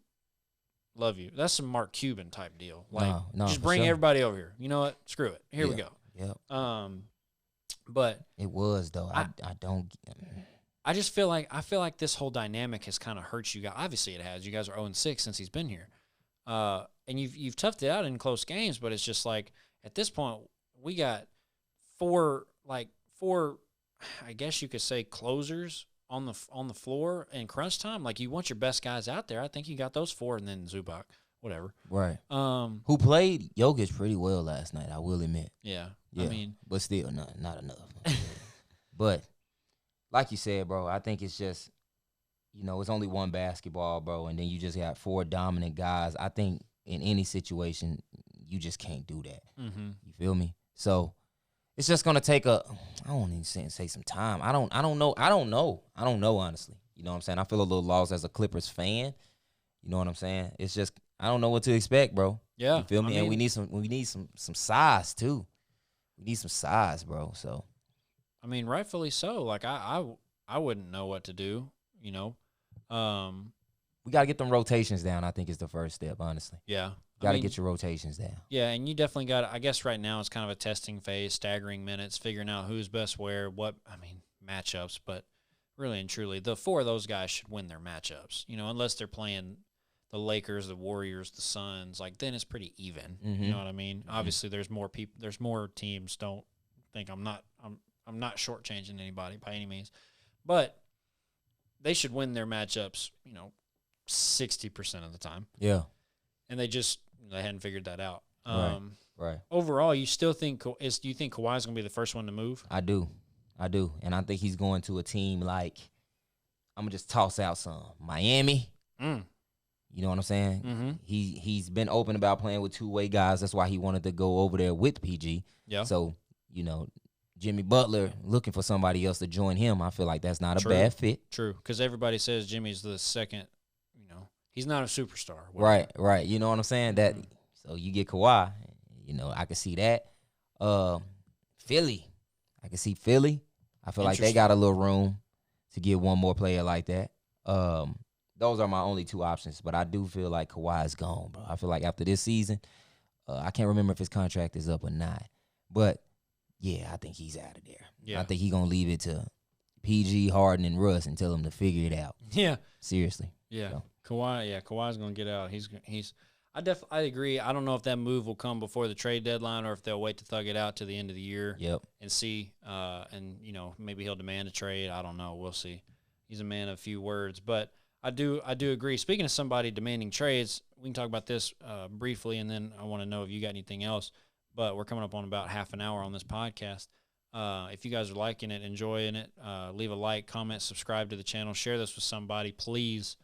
S2: love you. That's some Mark Cuban type deal. Like,
S1: no,
S2: just bring everybody over here. You know what? Screw it. Here we go.
S1: Yep.
S2: But
S1: it was though. I don't.
S2: I just feel like this whole dynamic has kind of hurt you guys. Obviously, it has. You guys are 0-6 since he's been here, and you've toughed it out in close games. But it's just like at this point, we got four, I guess you could say, closers on the floor in crunch time. Like, you want your best guys out there. I think you got those four, and then Zubac, whatever.
S1: Right. Who played Jokic pretty well last night, I will admit.
S2: Yeah.
S1: I mean, but still not enough. But like you said, bro, I think it's just, it's only one basketball, bro, and then you just got four dominant guys. I think in any situation, you just can't do that.
S2: Mm-hmm.
S1: You feel me? So it's just gonna take I don't even say some time. I don't know, honestly. You know what I'm saying? I feel a little lost as a Clippers fan. You know what I'm saying? It's just I don't know what to expect, bro.
S2: Yeah.
S1: You feel me? And we need some size too. We need some size, bro. So
S2: I mean, rightfully so. Like I wouldn't know what to do, We
S1: gotta get them rotations down, I think is the first step, honestly.
S2: Yeah.
S1: Gotta get your rotations down.
S2: Yeah, and you definitely got, I guess right now it's kind of a testing phase, staggering minutes, figuring out who's best where, matchups, but really and truly, the four of those guys should win their matchups, unless they're playing the Lakers, the Warriors, the Suns, like then it's pretty even.
S1: Mm-hmm.
S2: You know what I mean? Mm-hmm. Obviously there's more people, there's more teams. Don't think I'm not shortchanging anybody by any means, but they should win their matchups, 60% of the time.
S1: Yeah.
S2: And they hadn't figured that out.
S1: Right.
S2: Overall, you still think do you think Kawhi's gonna be the first one to move?
S1: I do, and I think he's going to a team like, I'm gonna just toss out some Miami. You know what I'm saying?
S2: Mm-hmm.
S1: He's been open about playing with two-way guys. That's why he wanted to go over there with PG.
S2: Yeah.
S1: So Jimmy Butler looking for somebody else to join him. I feel like that's not a bad fit.
S2: True, because everybody says Jimmy's the second. He's not a superstar.
S1: Right. You know what I'm saying? That so you get Kawhi. I can see that. Philly, I can see Philly. I feel like they got a little room to get one more player like that. Those are my only two options, but I do feel like Kawhi is gone, bro. I feel like after this season, I can't remember if his contract is up or not, but yeah, I think he's out of there. Yeah. I think he's gonna leave it to PG, Harden, and Russ and tell them to figure it out.
S2: Yeah,
S1: seriously.
S2: Yeah. So. Kawhi's going to get out. I agree. I don't know if that move will come before the trade deadline or if they'll wait to thug it out to the end of the year.
S1: Yep.
S2: And see, maybe he'll demand a trade. I don't know. We'll see. He's a man of few words, but I do agree. Speaking of somebody demanding trades, we can talk about this briefly, and then I want to know if you got anything else. But we're coming up on about half an hour on this podcast. If you guys are liking it, enjoying it, leave a like, comment, subscribe to the channel, share this with somebody, please.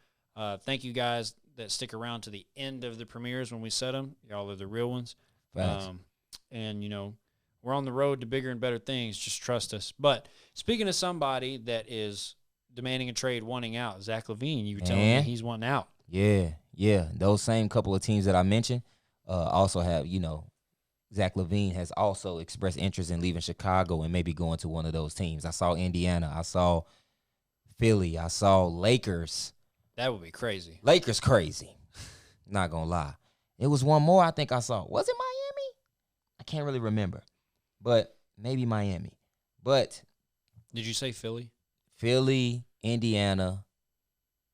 S2: Thank you guys that stick around to the end of the premieres when we set them. Y'all are the real ones. And, we're on the road to bigger and better things. Just trust us. But speaking of somebody that is demanding a trade, wanting out, Zach LaVine, you were telling me he's wanting out.
S1: Yeah. Those same couple of teams that I mentioned also have, Zach LaVine has also expressed interest in leaving Chicago and maybe going to one of those teams. I saw Indiana. I saw Philly. I saw Lakers.
S2: That would be crazy.
S1: Lakers crazy. Not going to lie. It was one more I think I saw. Was it Miami? I can't really remember. But maybe Miami. But
S2: did you say Philly?
S1: Philly, Indiana,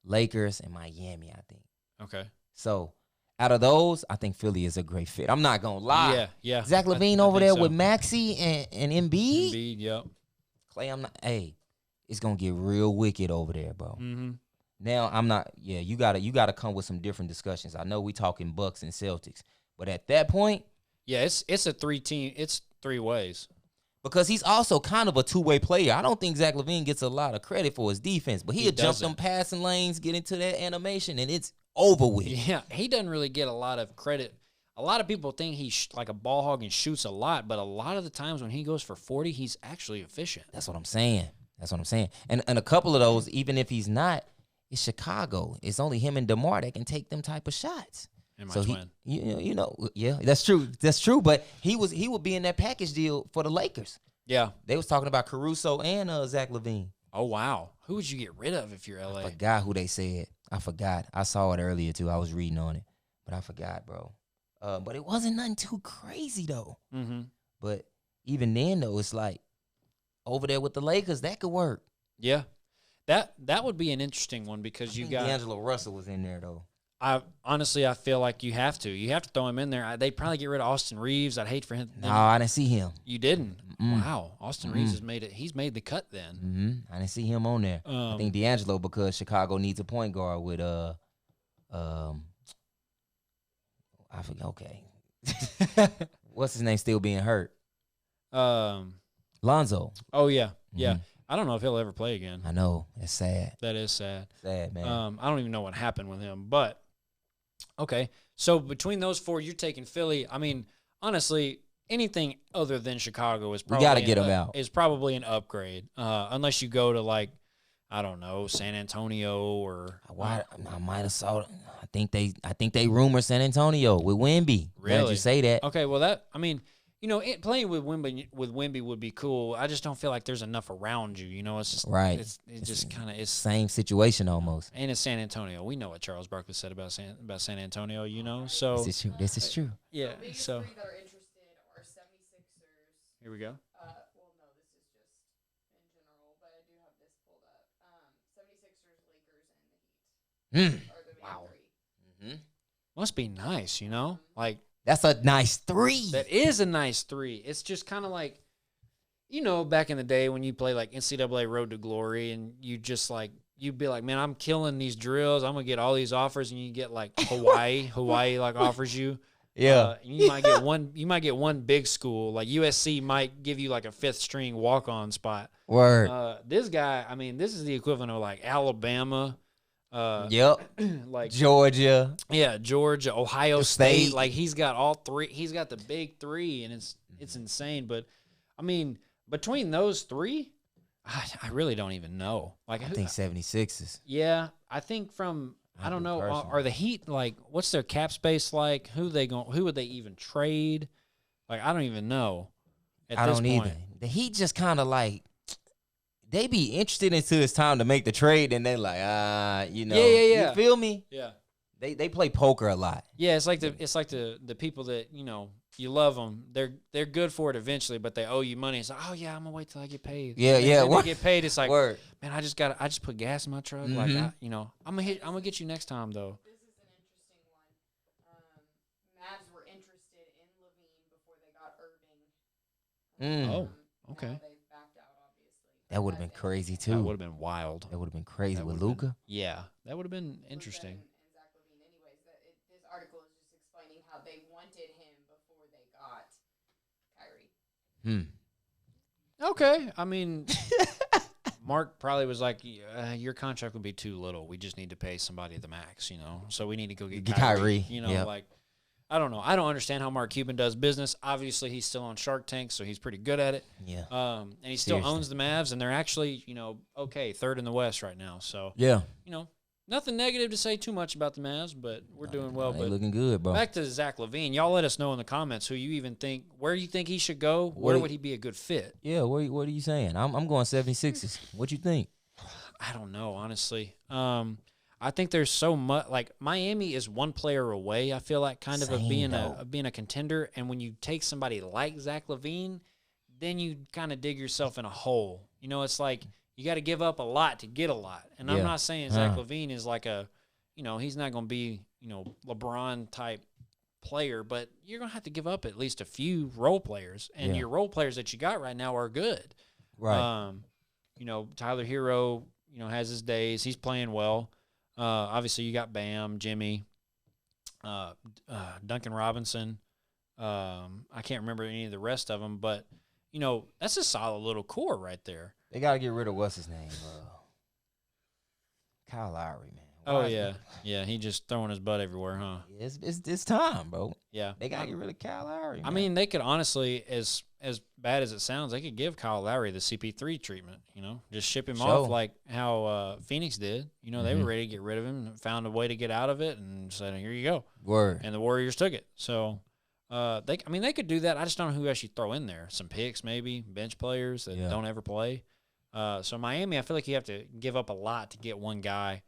S1: Lakers, and Miami, I think.
S2: Okay.
S1: So out of those, I think Philly is a great fit. I'm not gonna lie.
S2: Yeah.
S1: Zach LaVine over there with Maxey and Embiid.
S2: Embiid, yep.
S1: Clay, it's gonna get real wicked over there, bro.
S2: Mm-hmm.
S1: Now I'm not. Yeah, you gotta come with some different discussions. I know we talking Bucks and Celtics, but at that point,
S2: yeah, it's a 3-team. It's 3 ways.
S1: Because he's also kind of a two-way player. I don't think Zach LaVine gets a lot of credit for his defense, but he'll jump them passing lanes, get into that animation, and it's over with.
S2: Yeah, he doesn't really get a lot of credit. A lot of people think he's like a ball hog and shoots a lot, but a lot of the times when he goes for 40, he's actually efficient.
S1: That's what I'm saying. And a couple of those, even if he's not, it's Chicago. It's only him and DeMar that can take them type of shots.
S2: And my
S1: so
S2: twin.
S1: Yeah, that's true. But he would be in that package deal for the Lakers.
S2: Yeah,
S1: they was talking about Caruso and Zach LaVine.
S2: Oh wow, who would you get rid of if you're LA?
S1: I forgot who they said. I forgot. I saw it earlier too. I was reading on it, but I forgot, bro. But it wasn't nothing too crazy though.
S2: Mm-hmm.
S1: But even then though, it's like over there with the Lakers, that could work.
S2: Yeah, that would be an interesting one because you got
S1: D'Angelo Russell was in there though.
S2: I feel like you have to throw him in there. They'd probably get rid of Austin Reeves. I'd hate for him.
S1: No, I didn't see him.
S2: You didn't? Wow, Austin Reeves has made it. He's made the cut then.
S1: Mm-hmm. I didn't see him on there. I think D'Angelo because Chicago needs a point guard with I forget. Okay, what's his name? Still being hurt. Lonzo.
S2: Oh yeah. I don't know if he'll ever play again.
S1: I know. It's sad.
S2: That is sad.
S1: Sad, man.
S2: I don't even know what happened with him, but okay. So between those 4, you're taking Philly. I mean, honestly, anything other than Chicago is probably
S1: we gotta get him out.
S2: Is probably an upgrade, unless you go to like I don't know San Antonio or.
S1: I might have saw. I think they rumor San Antonio with Wemby.
S2: Really?
S1: Glad you say that.
S2: Okay, well playing with Wemby would be cool. I just don't feel like there's enough around you. It's just
S1: right.
S2: It's just kind of
S1: same situation almost.
S2: And it's San Antonio. We know what Charles Barkley said about San Antonio. So
S1: this is true.
S2: Yeah. So.
S3: Three that are interested are 76ers.
S2: Here we go.
S3: Well, no, this is just in general, but I do have this pulled up. 76ers, Lakers, and the Heat are the big 3.
S2: Mm-hmm. Must be nice, like.
S1: That's a nice 3.
S2: That is a nice 3. It's just kind of like, back in the day when you play like NCAA Road to Glory and you just like, you'd be like, man, I'm killing these drills. I'm going to get all these offers. And you get like Hawaii like offers you.
S1: Yeah.
S2: You might get one big school. Like USC might give you like a 5th string walk-on spot.
S1: Word.
S2: This guy, this is the equivalent of like Alabama.
S1: Yep.
S2: Like
S1: Georgia.
S2: Yeah, Georgia, Ohio State. Like he's got all 3. He's got the big 3, and it's insane. But between those 3, I really don't even know. Like
S1: I think 76ers.
S2: Yeah, I think I don't know. Are the Heat like? What's their cap space like? Who would they even trade? Like I don't even know.
S1: I don't either. The Heat just kind of like. They be interested until it's time to make the trade, and they're like,
S2: Yeah.
S1: You feel me?
S2: Yeah.
S1: They play poker a lot.
S2: Yeah, it's like the people that you love them. They're good for it eventually, but they owe you money. It's like, oh yeah, I'm gonna wait till I get paid.
S1: Yeah.
S2: They get paid. It's like,
S1: word.
S2: Man, I just put gas in my truck.
S1: Mm-hmm.
S2: Like I'm gonna get you next time though.
S3: This is an interesting one. Mavs were interested in LaVine before they got Irving.
S2: Oh, okay.
S1: That would have been crazy too.
S2: That would have been wild.
S1: That would have been crazy with Luka.
S2: Yeah, that would have been interesting.
S3: And Zach LaVine, anyways, this article is just explaining how they wanted him before they got Kyrie.
S2: Okay, Mark probably was like, "Your contract would be too little. We just need to pay somebody the max, So we need to go get Kyrie.
S1: Yep.
S2: Like I don't know. I don't understand how Mark Cuban does business. Obviously, he's still on Shark Tank, so he's pretty good at it.
S1: Yeah.
S2: And he still owns the Mavs, and they're actually, okay, 3rd in the West right now. So,
S1: yeah.
S2: Nothing negative to say too much about the Mavs, but we're doing well.
S1: They
S2: but
S1: looking good, bro.
S2: Back to Zach LaVine. Y'all let us know in the comments who you even think, where you think he should go. Where would he be a good fit?
S1: Yeah, what are you saying? I'm going 76ers. What you think?
S2: I don't know, honestly. I think there's so much. Like Miami is one player away. I feel like kind of being a contender. And when you take somebody like Zach LaVine, then you kind of dig yourself in a hole. It's like you got to give up a lot to get a lot. And I'm not saying Zach LaVine is like he's not going to be LeBron type player, but you're gonna have to give up at least a few role players, and your role players that you got right now are good.
S1: Right.
S2: Tyler Hero, has his days. He's playing well. Obviously, you got Bam, Jimmy, Duncan Robinson. I can't remember any of the rest of them, but that's a solid little core right there.
S1: They got to get rid of what's his name, Kyle Lowry, man.
S2: Oh yeah. He just throwing his butt everywhere, huh?
S1: Yeah, it's time, bro.
S2: Yeah,
S1: they got to get rid of Kyle Lowry. Man.
S2: I mean, they could honestly, as bad as it sounds, they could give Kyle Lowry the CP3 treatment. Just ship him off like how Phoenix did. They were ready to get rid of him, and found a way to get out of it, and said, "Here you go."
S1: Word.
S2: And the Warriors took it. So, they could do that. I just don't know who else you throw in there. Some picks, maybe bench players that don't ever play. So Miami, I feel like you have to give up a lot to get one guy.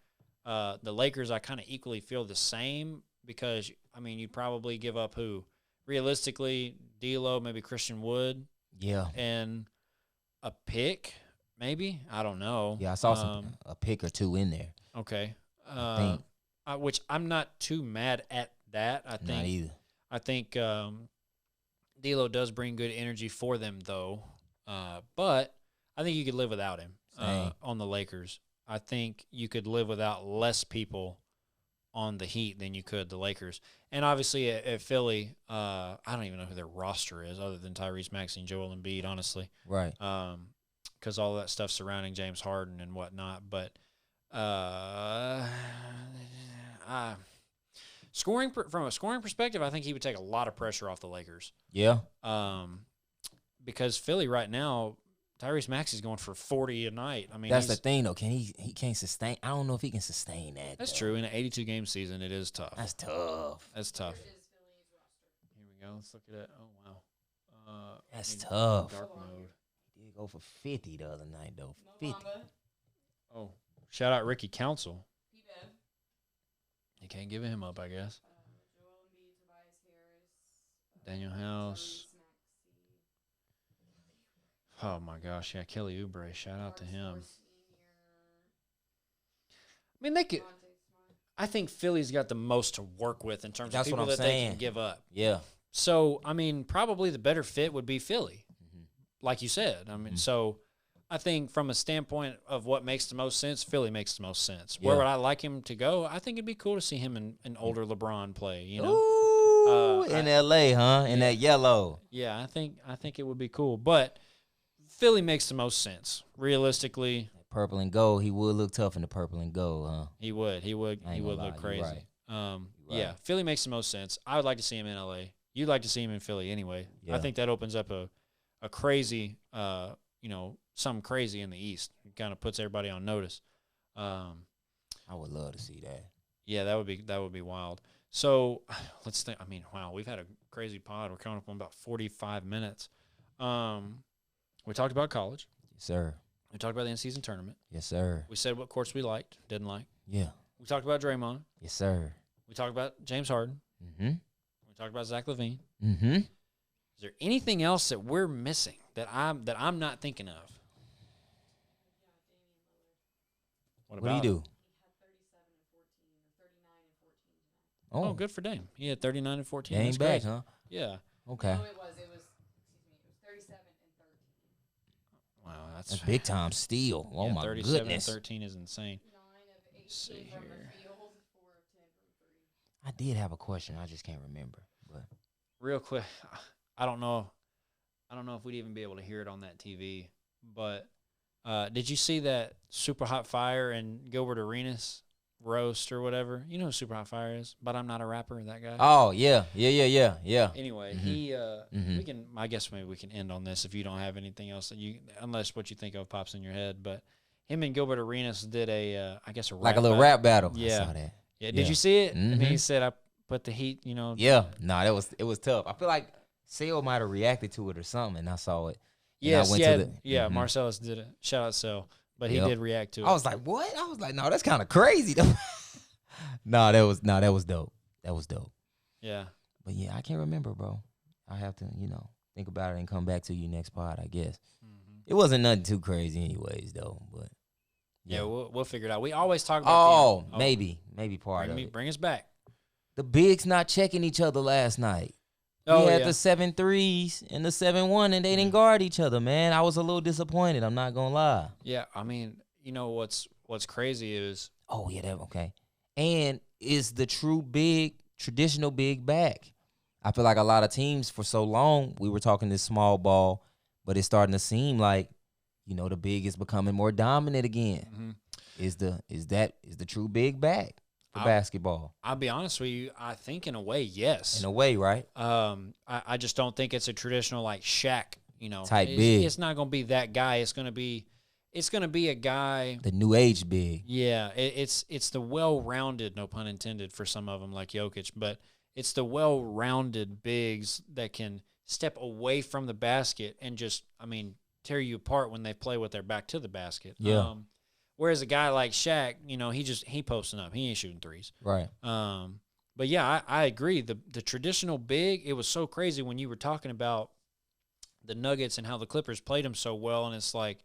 S2: The Lakers, I kind of equally feel the same because, you'd probably give up who? Realistically, D'Lo, maybe Christian Wood.
S1: Yeah.
S2: And a pick, maybe? I don't know.
S1: Yeah, I saw a pick or two in there.
S2: Okay. Which I'm not too mad at that.
S1: Not either.
S2: I think D'Lo does bring good energy for them, though. But I think you could live without him on the Lakers. I think you could live without less people on the Heat than you could the Lakers. And obviously at Philly, I don't even know who their roster is other than Tyrese Maxey and Joel Embiid, honestly.
S1: Right.
S2: Because all that stuff surrounding James Harden and whatnot. But from a scoring perspective, I think he would take a lot of pressure off the Lakers.
S1: Yeah.
S2: Because Philly right now, Tyrese Maxey's going for 40 a night.
S1: That's the thing, though. He can't sustain. I don't know if he can sustain that.
S2: That's true. In an 82-game season, it is tough.
S1: That's tough.
S2: Here we go. Let's look at it. Oh, wow.
S1: That's tough.
S2: Dark mode.
S1: He did go for 50 the other night, though. 50.
S2: Oh, shout out Ricky Council. You can't give him up, I guess. Daniel House. Oh, my gosh. Yeah, Kelly Oubre. Shout out to him. They could. I think Philly's got the most to work with in terms of people that they can give up.
S1: Yeah.
S2: So, probably the better fit would be Philly, like you said. So I think from a standpoint of what makes the most sense, Philly makes the most sense. Where would I like him to go? I think it'd be cool to see him in an older LeBron play.
S1: Ooh, in L.A., huh? In that yellow.
S2: Yeah, I think it would be cool. But Philly makes the most sense. Realistically.
S1: Purple and gold, he would look tough in the purple and gold, huh?
S2: He would look crazy.
S1: Right.
S2: Yeah, Philly makes the most sense. I would like to see him in L.A. You'd like to see him in Philly anyway. Yeah. I think that opens up a crazy, something crazy in the East. It kind of puts everybody on notice.
S1: I would love to see that.
S2: Yeah, that would be wild. So let's think. Wow, we've had a crazy pod. We're coming up on about 45 minutes. We talked about college.
S1: Yes, sir.
S2: We talked about the in-season tournament.
S1: Yes, sir.
S2: We said what courts we liked, didn't like.
S1: Yeah.
S2: We talked about Draymond.
S1: Yes, sir.
S2: We talked about James Harden.
S1: Mm-hmm.
S2: We talked about Zach LaVine.
S1: Mm-hmm.
S2: Is there anything else that we're missing that I'm not thinking of?
S1: What do you do?
S2: Oh, good for Dame. He had 39 and 14.
S1: Dame back, huh?
S2: Yeah.
S1: Okay.
S3: No, it was 37 and 13.
S2: Wow,
S1: that's big time steal. Oh, my
S2: 37
S1: goodness.
S2: 37 and 13 is insane.
S3: 9 of 18
S2: Let's see
S3: from
S2: here.
S3: the field, 4 of 10 from 3.
S1: I did have a question. I just can't remember. But
S2: real quick, I don't know if we'd even be able to hear it on that TV, but did you see that Super Hot Fire and Gilbert Arenas roast or whatever? You know who Super Hot Fire is? But I'm Not a Rapper, that guy.
S1: Oh, yeah.
S2: Anyway, we can, I guess maybe we can end on this if you don't have anything else unless what you think of pops in your head, but him and Gilbert Arenas did a rap
S1: like a little rap battle.
S2: Yeah.
S1: I saw that.
S2: Yeah. Did you see it?
S1: Mm-hmm.
S2: And he said, I put the heat,
S1: Yeah. No, it was tough. I feel like Sale might have reacted to it or something, and I saw it.
S2: Yes, Marcellus did it. Shout out Sale. But he did react to it.
S1: I was like, what? I was like, no, that's kind of crazy, though. that was dope. That was dope.
S2: Yeah.
S1: But, yeah, I can't remember, bro. I have to, think about it and come back to you next pod, I guess. Mm-hmm. It wasn't nothing too crazy anyways, though. But
S2: yeah, we'll figure it out. We always talk about
S1: maybe part of it.
S2: Bring us back.
S1: the bigs not checking each other last night.
S2: Oh,
S1: We had the 7 threes and the 7-1, and they didn't guard each other, man. I was a little disappointed. I'm not gonna lie.
S2: Yeah, I mean, you know what's crazy is
S1: Oh yeah, that okay. And is the traditional big back? I feel like a lot of teams for so long we were talking this small ball, but it's starting to seem like, the big is becoming more dominant again.
S2: Mm-hmm.
S1: Is the true big back for basketball?
S2: I'll be honest with you. I think in a way, yes.
S1: In a way, right?
S2: I just don't think it's a traditional like Shaq,
S1: type big.
S2: It's not going to be that guy. It's going to be a guy.
S1: The new age big.
S2: Yeah, it's the well-rounded, no pun intended, for some of them like Jokic, but it's the well-rounded bigs that can step away from the basket and just, tear you apart when they play with their back to the basket.
S1: Yeah.
S2: Whereas a guy like Shaq, he posting up. He ain't shooting threes.
S1: Right.
S2: But yeah, I agree. The traditional big, it was so crazy when you were talking about the Nuggets and how the Clippers played him so well, and it's like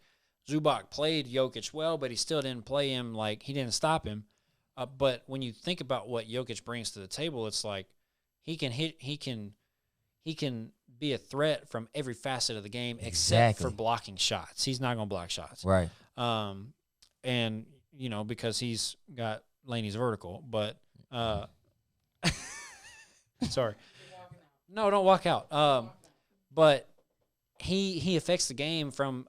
S2: Zubac played Jokic well, but he still didn't play him like he didn't stop him. But when you think about what Jokic brings to the table, it's like he can be a threat from every facet of the game except for blocking shots. He's not going to block shots.
S1: Right.
S2: And, because he's got Laney's vertical. But, sorry. No, don't walk out. But he affects the game from,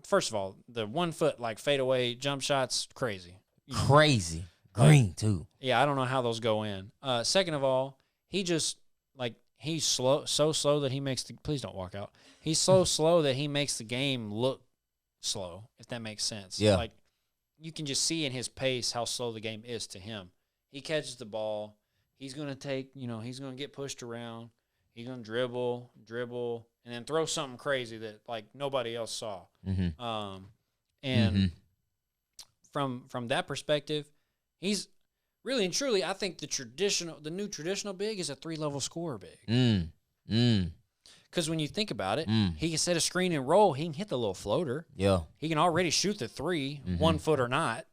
S2: first of all, the 1 foot, like, fadeaway jump shots, crazy.
S1: Crazy. Green, too.
S2: Yeah, I don't know how those go in. Second of all, he just, he's so slow that he makes please don't walk out. He's so slow that he makes the game look slow, if that makes sense.
S1: Yeah.
S2: Like, you can just see in his pace how slow the game is to him. He catches the ball. He's going to take, he's going to get pushed around. He's going to dribble, and then throw something crazy that, nobody else saw.
S1: Mm-hmm.
S2: And from that perspective, he's really and truly, I think the new traditional big is a 3-level scorer big. Because when you think about it, he can set a screen and roll. He can hit the little floater.
S1: Yeah.
S2: He can already shoot the 3, 1 foot or not.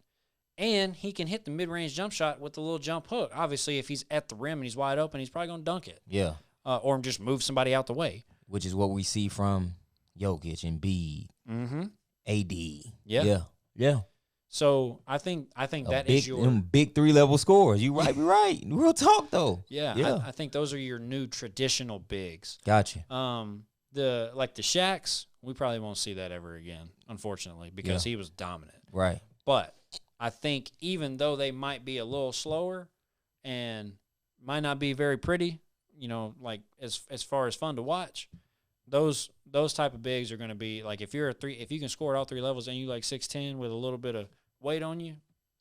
S2: And he can hit the mid-range jump shot with the little jump hook. Obviously, if he's at the rim and he's wide open, he's probably going to dunk it.
S1: Yeah.
S2: Or just move somebody out the way.
S1: Which is what we see from Jokic and Embiid.
S2: Mm-hmm.
S1: AD.
S2: Yeah.
S1: Yeah.
S2: So I think that is your
S1: big 3-level scores. You right, you're right. Real talk though.
S2: Yeah. I think those are your new traditional bigs.
S1: Gotcha.
S2: The Shaqs, we probably won't see that ever again, unfortunately, because he was dominant.
S1: Right.
S2: But I think even though they might be a little slower and might not be very pretty, as far as fun to watch, those type of bigs are going to be like if you can score at all 3 levels and you 6'10" with a little bit of weight on you,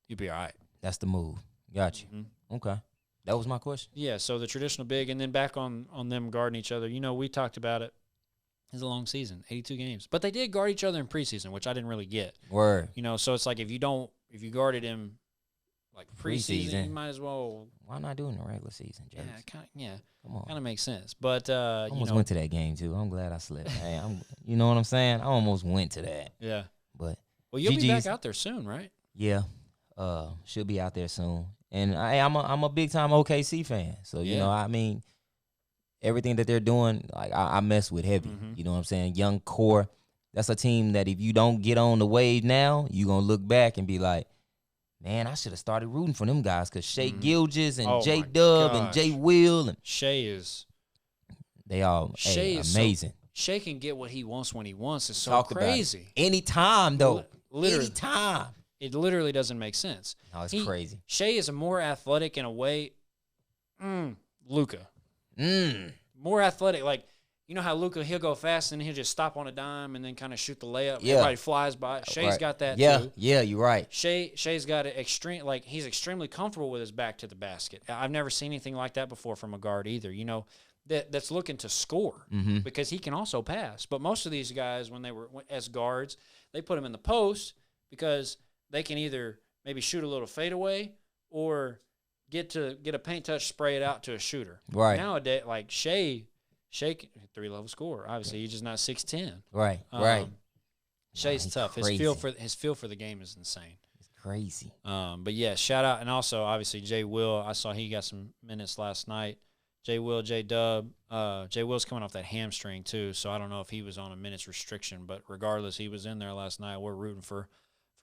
S2: you'd be all right.
S1: That's the move. Gotcha.
S2: Mm-hmm.
S1: Okay. That was my question.
S2: Yeah, so the traditional big, and then back on them guarding each other. We talked about it. It's a long season, 82 games. But they did guard each other in preseason, which I didn't really get.
S1: Word.
S2: So it's like if you guarded him preseason, you might as well.
S1: Why not doing the regular season, James?
S2: Yeah.
S1: Come on.
S2: Kind of makes sense. But
S1: I almost went to that game too. I'm glad I slept. Hey, you know what I'm saying? I almost went to that.
S2: Yeah.
S1: But
S2: you'll be back out there soon, right?
S1: Yeah. Should be out there soon. And I'm a big time OKC fan. So everything that they're doing, I mess with heavy.
S2: Mm-hmm.
S1: You know what I'm saying? Young core. That's a team that if you don't get on the wave now, you're gonna look back and be like, man, I should have started rooting for them guys because Shea Gilgeous and J Dub and Jay Will and they all amazing.
S2: Shea can get what he wants when he wants. It's so crazy.
S1: Anytime though.
S2: Literally.
S1: Anytime.
S2: It literally doesn't make sense.
S1: No, it's crazy.
S2: Shea is a more athletic in a way. Luka. More athletic. Like, you know how Luka, he'll go fast and he'll just stop on a dime and then kind of shoot the layup. Yeah. Everybody flies by. Shea's got that too.
S1: Yeah, you're right.
S2: Shea's got it he's extremely comfortable with his back to the basket. I've never seen anything like that before from a guard either. That's looking to score because he can also pass. But most of these guys, when they were as guards, they put them in the post because they can either maybe shoot a little fadeaway or get a paint touch, spray it out to a shooter.
S1: Right.
S2: Nowadays, like Shea 3-level scorer. Obviously, he's just not 6'10".
S1: Right. Right.
S2: Shea's tough.
S1: Crazy.
S2: His feel for the game is insane.
S1: It's Crazy.
S2: But yeah, shout out, and also obviously Jay Will. I saw he got some minutes last night. Jay Will, J Dub. Jay Will's coming off that hamstring too, so I don't know if he was on a minutes restriction, but regardless, he was in there last night. We're rooting for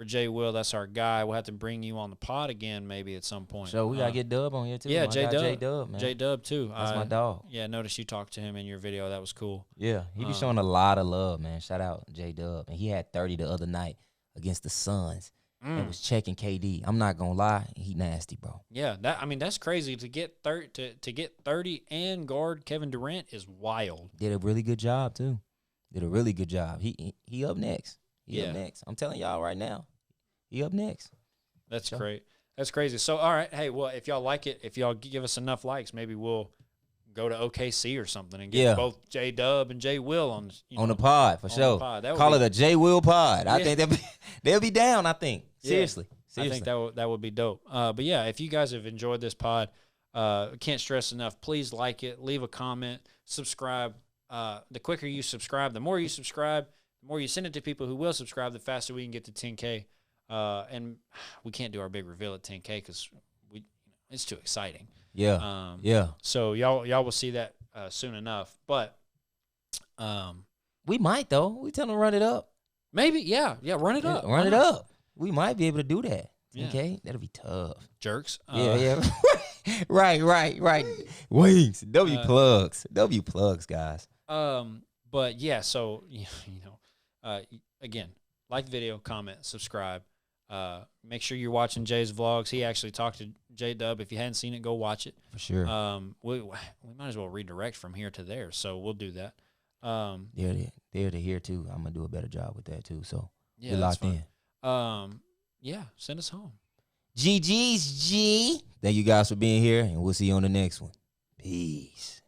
S2: Jay Will. That's our guy. We'll have to bring you on the pod again maybe at some point.
S1: So we gotta get Dub on here too.
S2: Yeah,
S1: J Dub, man.
S2: J Dub too.
S1: That's my dog.
S2: Yeah, noticed you talked to him in your video. That was cool.
S1: Yeah, he be showing a lot of love, man. Shout out J Dub, and he had 30 the other night against the Suns. And was checking KD. I'm not gonna lie, he nasty, bro.
S2: Yeah, that's crazy to get 30 and guard Kevin Durant is wild.
S1: Did a really good job too. Did a really good job. He up next. He up next. I'm telling y'all right now, he up next.
S2: That's great. That's crazy. So all right, hey, well, if y'all like it, if y'all give us enough likes, maybe we'll go to OKC or something and get both J Dub and J Will on
S1: the pod for sure. Call it a J Will pod. I think they'll be down. I think seriously.
S2: I think that would be dope. But yeah, if you guys have enjoyed this pod, can't stress enough. Please like it, leave a comment, subscribe. The quicker you subscribe, the more you subscribe, the more you send it to people who will subscribe, the faster we can get to 10K. And we can't do our big reveal at 10K because it's too exciting.
S1: Yeah.
S2: So y'all will see that soon enough. But
S1: we might though. We tell them to run it up.
S2: Maybe, yeah, run it up.
S1: Run it up. We might be able to do that. Okay, that'll be tough.
S2: Jerks.
S1: Yeah. right. Wings. W plugs, guys.
S2: But yeah, so again, like the video, comment, subscribe. Make sure you're watching Jay's vlogs. He actually talked to J Dub. If you hadn't seen it, go watch it.
S1: For sure.
S2: We might as well redirect from here to there, so we'll do that.
S1: There to here too. I'm gonna do a better job with that too. So
S2: yeah,
S1: we're locked in.
S2: Yeah, send us home.
S1: GG's G. Thank you guys for being here, and we'll see you on the next one. Peace.